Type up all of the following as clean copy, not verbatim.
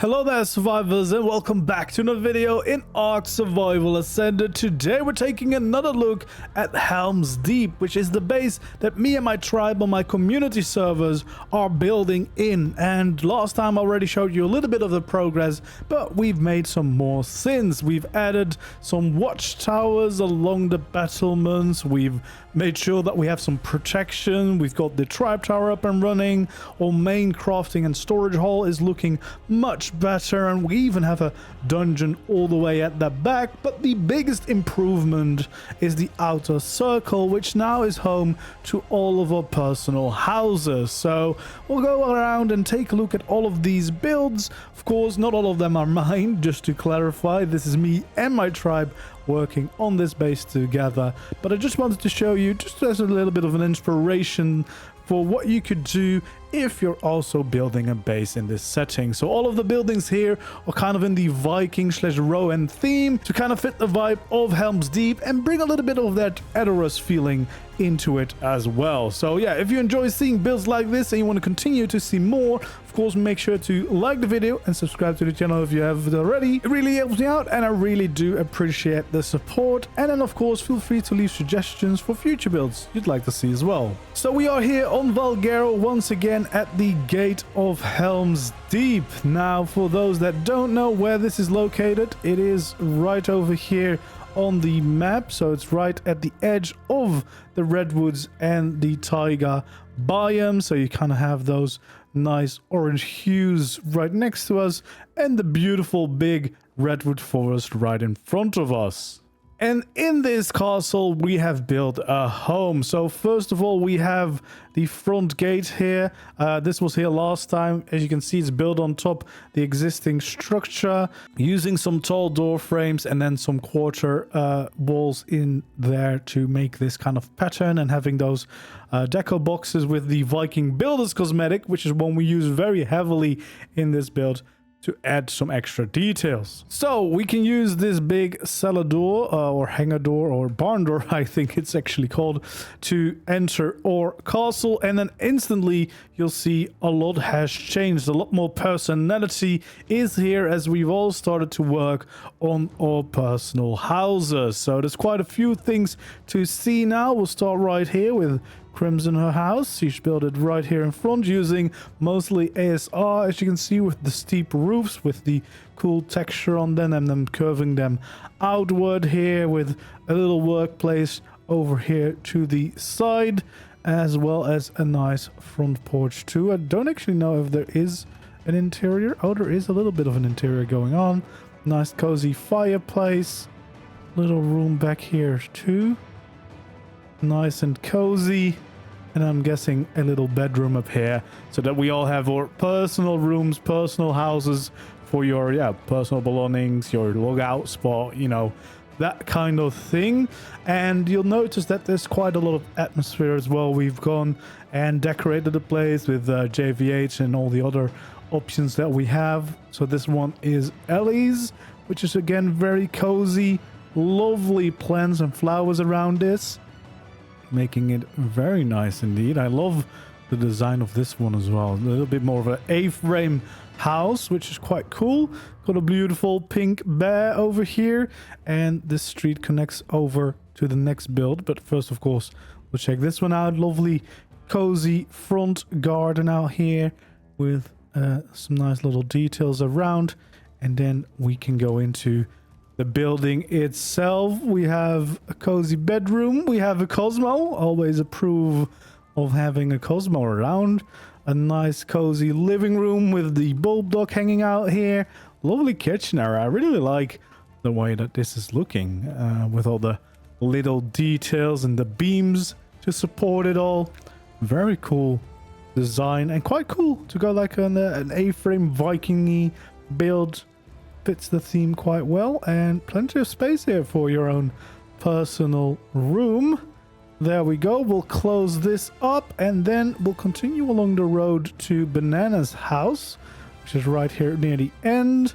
Hello there survivors and welcome back to another video in ARK Survival Ascended. Today we're taking another look at Helms Deep, which is the base that me and my tribe on my community servers are building in. And last time I already showed you a little bit of the progress, but we've made some more since. We've added some watchtowers along the battlements, we've made sure that we have some protection, we've got the tribe tower up and running, our main crafting and storage hall is looking much better, and we even have a dungeon all the way at the back. But the biggest improvement is the outer circle, which now is home to all of our personal houses. So we'll go around and take a look at all of these builds. Of course, not all of them are mine, just to clarify. This is me and my tribe working on this base together, but I just wanted to show you just as a little bit of an inspiration for what you could do if you're also building a base in this setting. So all of the buildings here are kind of in the Viking/Rowan theme to kind of fit the vibe of Helms Deep and bring a little bit of that Edoras feeling into it as well. So yeah, if you enjoy seeing builds like this and you want to continue to see more, of course make sure to like the video and subscribe to the channel if you haven't already. It really helps me out and I really do appreciate the support. And then of course feel free to leave suggestions for future builds you'd like to see as well. So we are here on Valguero once again at the gate of Helms Deep. Now for those that don't know where this is located, it is right over here on the map, so it's right at the edge of the redwoods and the taiga biome, so you kind of have those nice orange hues right next to us and the beautiful big redwood forest right in front of us. And in this castle we have built a home. So first of all we have the front gate here. This was here last time. As you can see, it's built on top the existing structure using some tall door frames and then some quarter walls in there to make this kind of pattern, and having those deco boxes with the Viking Builder's cosmetic, which is one we use very heavily in this build to add some extra details. So we can use this big cellar door or hangar door or barn door, I think it's actually called, to enter our castle, and then instantly you'll see a lot has changed. A lot more personality is here as we've all started to work on our personal houses. So there's quite a few things to see now. We'll start right here with Crimson, her house. She's built it right here in front using mostly ASR, as you can see, with the steep roofs with the cool texture on them and then curving them outward here, with a little workplace over here to the side, as well as a nice front porch too. I don't actually know if there is an interior. Oh, there is a little bit of an interior going on. Nice cozy fireplace, little room back here too, nice and cozy, and I'm guessing a little bedroom up here, so that we all have our personal rooms, personal houses for your personal belongings, your logout spot, you know, that kind of thing. And you'll notice that there's quite a lot of atmosphere as well. We've gone and decorated the place with JVH and all the other options that we have. So this one is Ellie's, which is again very cozy, lovely plants and flowers around this, making it very nice indeed. I love the design of this one as well. A little bit more of an A-frame house, which is quite cool. Got a beautiful pink bear over here, and this street connects over to the next build. But first, of course, we'll check this one out. Lovely cozy front garden out here with some nice little details around, and then we can go into the building itself. We have a cozy bedroom. We have a Cosmo. Always approve of having a Cosmo around. A nice cozy living room with the bulb dock hanging out here. Lovely kitchen area. I really like the way that this is looking with all the little details and the beams to support it all. Very cool design and quite cool to go like an A-frame Viking-y build. Fits the theme quite well, and plenty of space here for your own personal room. There we go. We'll close this up and then we'll continue along the road to Banana's house, which is right here near the end.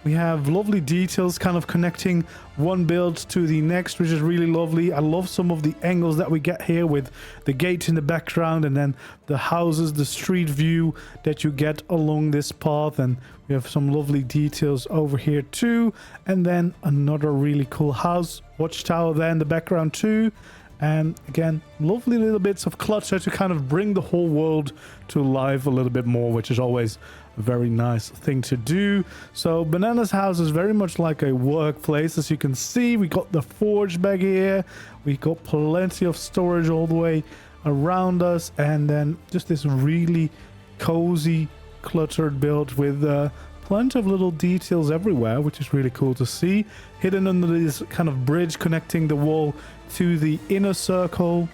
We have lovely details kind of connecting one build to the next, which is really lovely. I love some of the angles that we get here with the gate in the background and then the houses, the street view that you get along this path. And we have some lovely details over here too. And then another really cool house, watchtower there in the background too. And again, lovely little bits of clutter to kind of bring the whole world to life a little bit more, which is always a very nice thing to do. So Banana's house is very much like a workplace. As you can see, we got the forge back here. We got plenty of storage all the way around us. And then just this really cozy, cluttered build with plenty of little details everywhere, which is really cool to see. Hidden under this kind of bridge connecting the wall to the inner circle.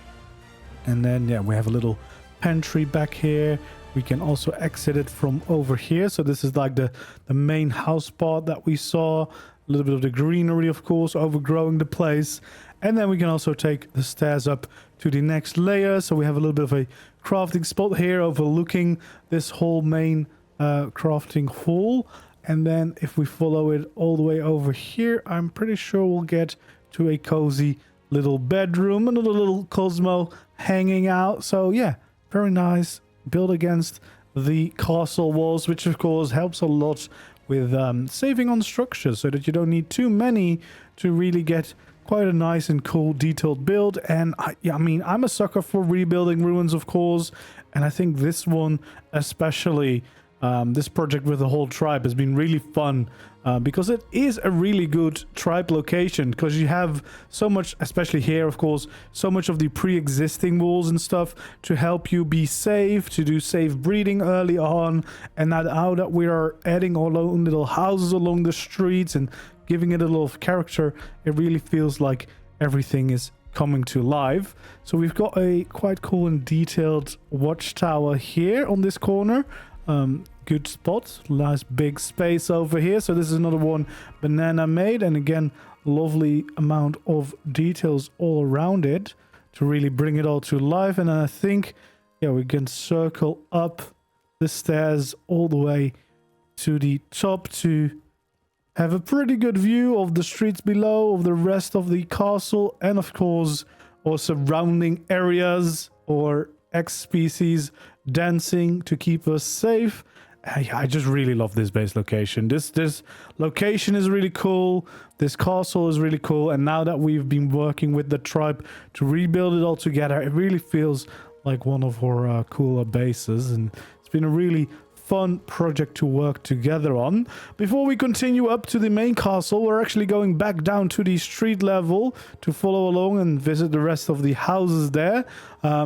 And then, yeah, we have a little pantry back here. We can also exit it from over here. So this is like the main house part that we saw. A little bit of the greenery, of course, overgrowing the place. And then we can also take the stairs up to the next layer. So we have a little bit of a crafting spot here overlooking this whole main crafting hall. And then if we follow it all the way over here, I'm pretty sure we'll get to a cozy little bedroom. Another little Cosmo hanging out. So yeah, very nice. Built against the castle walls, which of course helps a lot with saving on structures so that you don't need too many to really get quite a nice and cool detailed build. And I mean, I'm a sucker for rebuilding ruins, of course, and I think this one especially, this project with the whole tribe has been really fun because it is a really good tribe location, because you have so much, especially here, of course, so much of the pre-existing walls and stuff to help you be safe, to do safe breeding early on. And now that we are adding our own little houses along the streets and giving it a little character, it really feels like everything is coming to life. So we've got a quite cool and detailed watchtower here on this corner. Good spot, nice big space over here. So this is another one Banana made, and again, lovely amount of details all around it to really bring it all to life. And I think, yeah, we can circle up the stairs all the way to the top to have a pretty good view of the streets below, of the rest of the castle, and of course our surrounding areas or X species dancing to keep us safe. I just really love this base location. This location is really cool. This castle is really cool. And now that we've been working with the tribe to rebuild it all together, it really feels like one of our cooler bases. And it's been a really fun project to work together on. Before we continue up to the main castle, we're actually going back down to the street level to follow along and visit the rest of the houses there,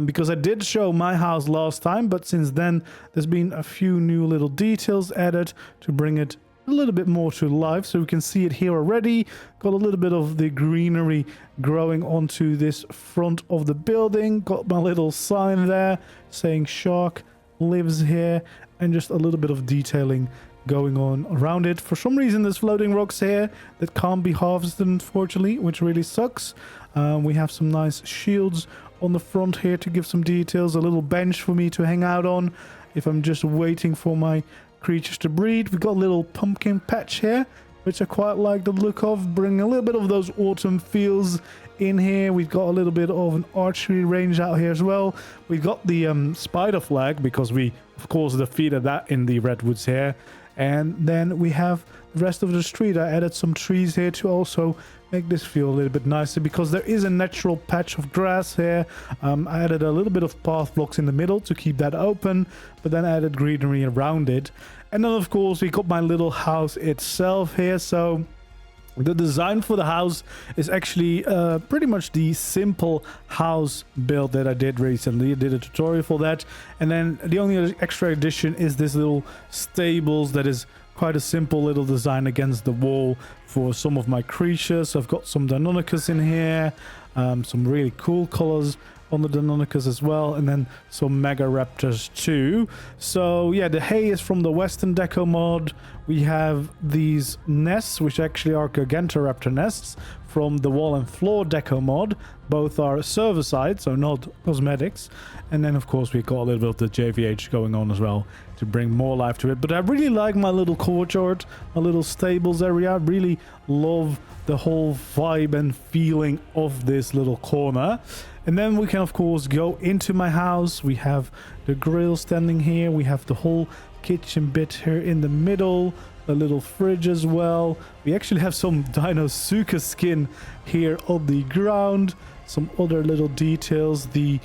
because I did show my house last time, but since then there's been a few new little details added to bring it a little bit more to life. So we can see it here already. Got a little bit of the greenery growing onto this front of the building. Got my little sign there saying shark lives here, and just a little bit of detailing going on around it. For some reason there's floating rocks here that can't be harvested, unfortunately, which really sucks. We have some nice shields on the front here to give some details, a little bench for me to hang out on if I'm just waiting for my creatures to breed. We've got a little pumpkin patch here, which I quite like the look of, bring a little bit of those autumn feels in here. We've got a little bit of an archery range out here as well. We've got the spider flag because we of course defeated that in the redwoods here. And then we have the rest of the street. I added some trees here to also make this feel a little bit nicer, because there is a natural patch of grass here. I added a little bit of path blocks in the middle to keep that open, but then added greenery around it. And then of course we got my little house itself here. So the design for the house is actually pretty much the simple house build that I did recently. I did a tutorial for that. And then the only extra addition is this little stables that is quite a simple little design against the wall for some of my creatures. So I've got some Deinonychus in here, some really cool colors on the Deinonychus as well, and then some Mega Raptors too. So yeah, the hay is from the Western Deco mod. We have these nests, which actually are Gargantoraptor nests, from the Wall and Floor Deco mod. Both are server-side, so not cosmetics. And then, of course, we got a little bit of the JVH going on as well to bring more life to it. But I really like my little courtyard, my little stables area. I really love the whole vibe and feeling of this little corner. And then we can, of course, go into my house. We have the grill standing here. We have the whole kitchen bit here in the middle. A little fridge as well. We actually have some Dinosuka skin here on the ground. Some other little details. The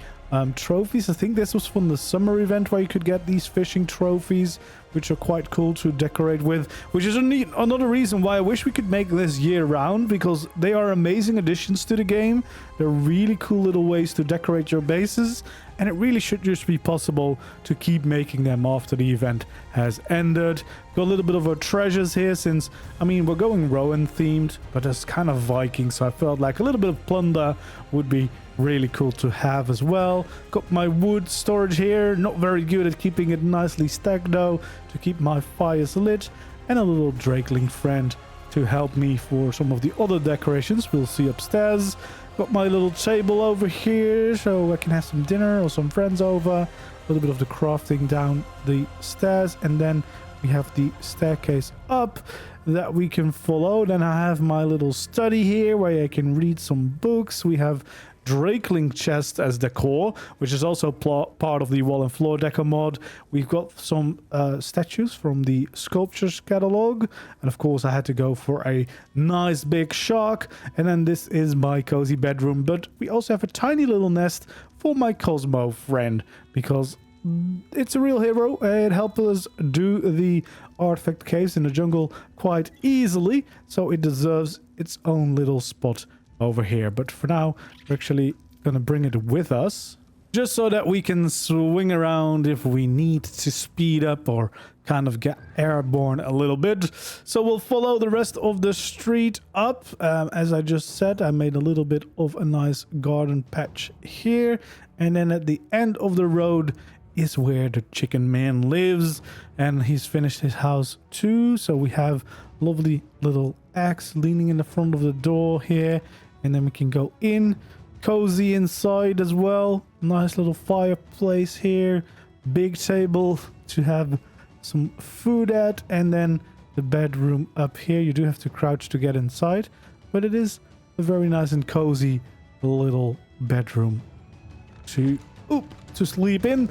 trophies. I think this was from the summer event where you could get these fishing trophies, which are quite cool to decorate with, which is another reason why I wish we could make this year round, because they are amazing additions to the game. They're really cool little ways to decorate your bases, and it really should just be possible to keep making them after the event has ended. Got a little bit of our treasures here, since, I mean, we're going Rowan themed, but it's kind of Viking, so I felt like a little bit of plunder would be really cool to have as well. Got my wood storage here, not very good at keeping it nicely stacked though, to keep my fires lit, and a little drakeling friend to help me for some of the other decorations we'll see upstairs. Got my little table over here so I can have some dinner or some friends over. A little bit of the crafting down the stairs, and then we have the staircase up that we can follow. Then I have my little study here where I can read some books. We have Drakeling chest as decor, which is also part of the Wall and Floor Deco mod. We've got some statues from the sculptures catalog, and of course I had to go for a nice big shark. And then this is my cozy bedroom, but we also have a tiny little nest for my Cosmo friend, because it's a real hero. It helped us do the artifact caves in the jungle quite easily, so it deserves its own little spot over here. But for now, we're actually gonna bring it with us, just so that we can swing around if we need to speed up or kind of get airborne a little bit. So we'll follow the rest of the street up. As I just said, I made a little bit of a nice garden patch here, and then at the end of the road is where the chicken man lives, and he's finished his house too. So we have lovely little axe leaning in the front of the door here, and then we can go in, cozy inside as well. Nice little fireplace here, big table to have some food at, and then the bedroom up here. You do have to crouch to get inside, but it is a very nice and cozy little bedroom to sleep in.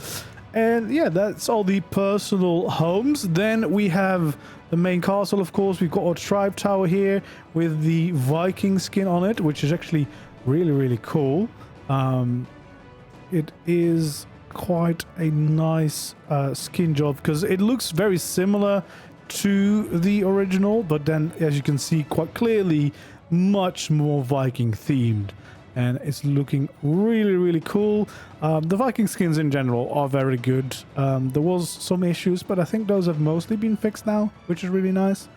And yeah, that's all the personal homes. Then we have the main castle, of course. We've got our tribe tower here with the Viking skin on it, which is actually really, really cool. It is quite a nice skin job, because it looks very similar to the original, but then, as you can see quite clearly, much more Viking themed. And it's looking really, really cool. The Viking skins in general are very good. There was some issues, but I think those have mostly been fixed now, which is really nice.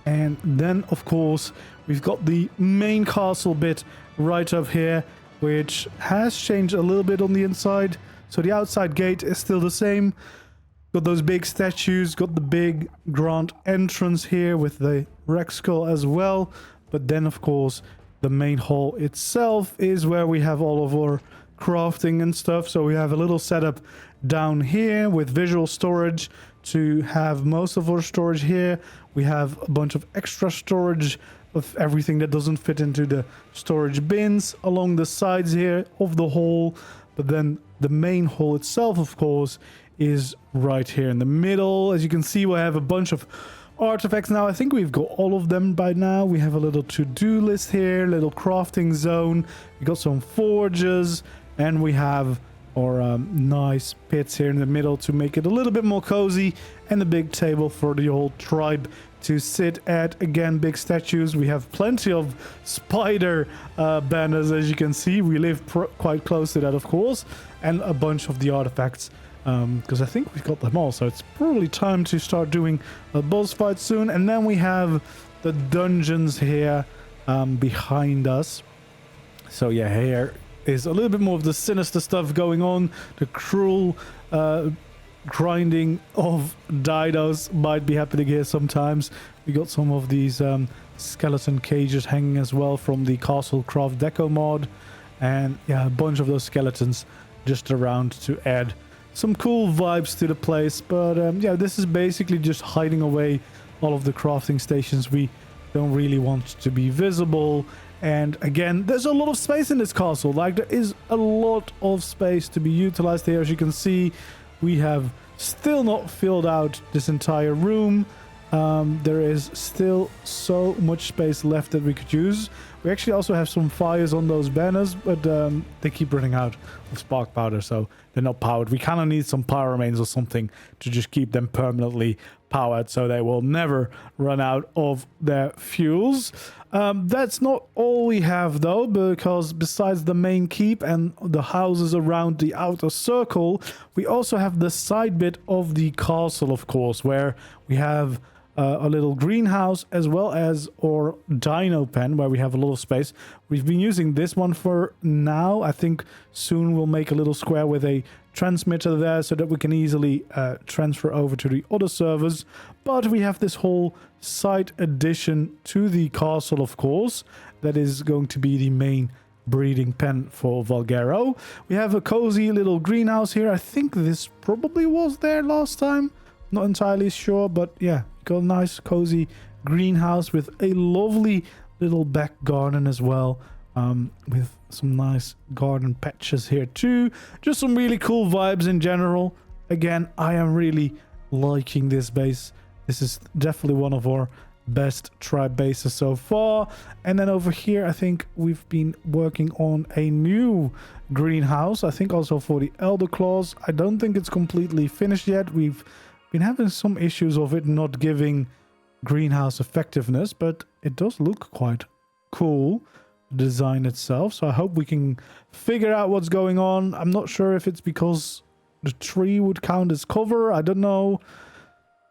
And then, of course, we've got the main castle bit right up here, which has changed a little bit on the inside. So the outside gate is still the same. Got those big statues, got the big grand entrance here with the Rex skull as well. But then, of course, the main hall itself is where we have all of our crafting and stuff. So we have a little setup down here with visual storage to have most of our storage here. We have a bunch of extra storage of everything that doesn't fit into the storage bins along the sides here of the hall. But then the main hall itself, of course, is right here in the middle. As you can see, we have a bunch of artifacts now. I think we've got all of them by now. We have a little to-do list here, little crafting zone. We got some forges, and we have our nice pits here in the middle to make it a little bit more cozy, and a big table for the whole tribe to sit at. Again, big statues. We have plenty of spider banners, as you can see. We live quite close to that, of course, and a bunch of the artifacts, because I think we've got them all. So it's probably time to start doing a boss fight soon. And then we have the dungeons here behind us. So yeah, here is a little bit more of the sinister stuff going on. The cruel grinding of dinos might be happening here sometimes. We got some of these skeleton cages hanging as well from the Castle Craft Deco mod. And yeah, a bunch of those skeletons just around to add some cool vibes to the place. But yeah, this is basically just hiding away all of the crafting stations we don't really want to be visible. And again, there's a lot of space in this castle. Like, there is a lot of space to be utilized here. As you can see, we have still not filled out this entire room. There is still so much space left that we could use. We actually also have some fires on those banners, but they keep running out of spark powder, so they're not powered. We kind of need some power remains or something to just keep them permanently powered so they will never run out of their fuels. That's not all we have though, because besides the main keep and the houses around the outer circle, we also have the side bit of the castle, of course, where we have a little greenhouse as well as our dino pen, where we have a lot of space. We've been using this one for now. I think soon we'll make a little square with a transmitter there so that we can easily transfer over to the other servers. But we have this whole side addition to the castle, of course, that is going to be the main breeding pen for Valguero. We have a cozy little greenhouse here. I think this probably was there last time. Not entirely sure, but yeah, got a nice cozy greenhouse with a lovely little back garden as well, with some nice garden patches here too. Just some really cool vibes in general. Again, I am really liking this base. This is definitely one of our best tribe bases so far. And then over here, I think we've been working on a new greenhouse, I think also for the elder claws. I don't think it's completely finished yet. We've been having some issues of it not giving greenhouse effectiveness, but it does look quite cool, the design itself. So I hope we can figure out what's going on. I'm not sure if it's because the tree would count as cover. I don't know.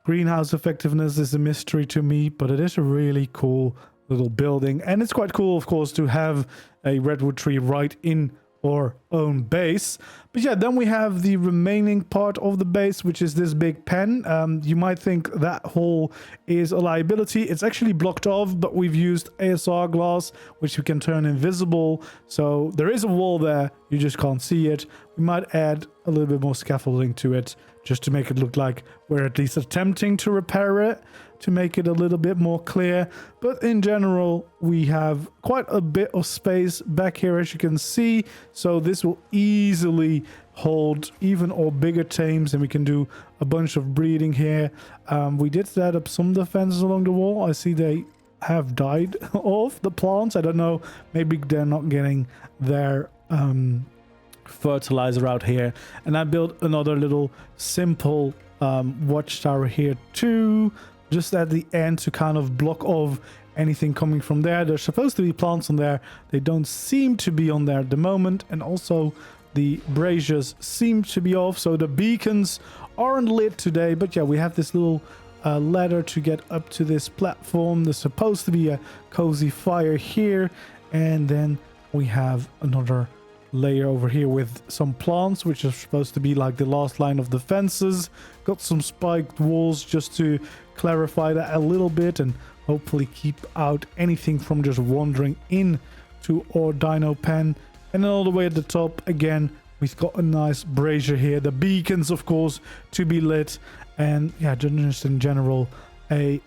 Greenhouse effectiveness is a mystery to me, but it is a really cool little building. And it's quite cool, of course, to have a redwood tree right in our own base. But yeah, then we have the remaining part of the base, which is this big pen. You might think that hole is a liability. It's actually blocked off, but we've used ASR glass, which we can turn invisible. So there is a wall there, you just can't see it. We might add a little bit more scaffolding to it, just to make it look like we're at least attempting to repair it, to make it a little bit more clear. But in general, we have quite a bit of space back here, as you can see. So this will easily hold even our bigger tames, and we can do a bunch of breeding here. We did set up some defenses along the wall. I see they have died off, the plants. I don't know, maybe they're not getting their fertilizer out here. And I built another little simple watchtower here too, just at the end, to kind of block off anything coming from there. There's supposed to be plants on there. They don't seem to be on there at the moment. And also the braziers seem to be off. So the beacons aren't lit today. But yeah, we have this little ladder to get up to this platform. There's supposed to be a cozy fire here. And then we have another layer over here with some plants, which are supposed to be like the last line of defenses. Got some spiked walls just to clarify that a little bit and hopefully keep out anything from just wandering in to our dino pen. And then all the way at the top, again, we've got a nice brazier here. The beacons, of course, to be lit. And yeah, just in general, a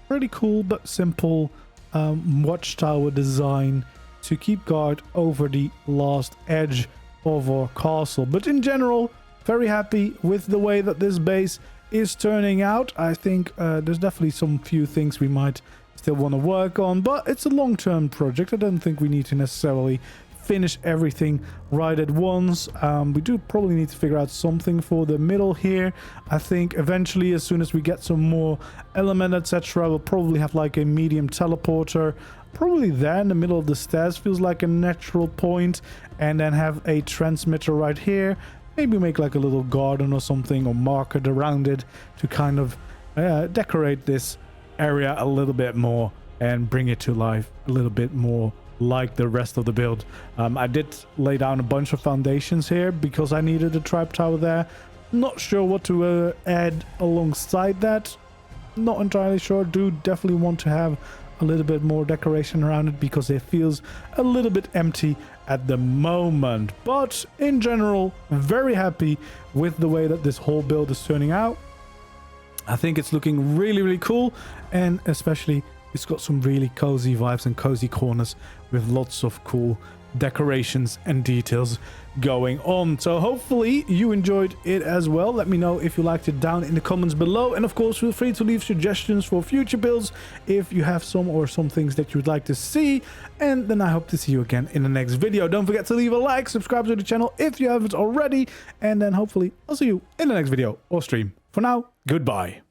pretty cool but simple watchtower design to keep guard over the last edge of our castle. But in general, very happy with the way that this base is turning out. I think there's definitely some few things we might still want to work on, but it's a long-term project. I don't think we need to necessarily finish everything right at once. We do probably need to figure out something for the middle here. I think eventually, as soon as we get some more element, etc., we'll probably have like a medium teleporter probably there in the middle of the stairs. Feels like a natural point. And then have a transmitter right here. Maybe make like a little garden or something, or mark it around it to kind of decorate this area a little bit more and bring it to life a little bit more like the rest of the build. I did lay down a bunch of foundations here because I needed a trap tower there. Not sure what to add alongside that. Not entirely sure. Do definitely want to have a little bit more decoration around it because it feels a little bit empty at the moment. But in general, very happy with the way that this whole build is turning out. I think it's looking really, really cool, and especially it's got some really cozy vibes and cozy corners with lots of cool decorations and details going on. So hopefully you enjoyed it as well. Let me know if you liked it down in the comments below, and of course feel free to leave suggestions for future builds if you have some things that you would like to see. And then I hope to see you again in the next video. Don't forget to leave a like, subscribe to the channel if you haven't already, and then hopefully I'll see you in the next video or stream. For now, goodbye.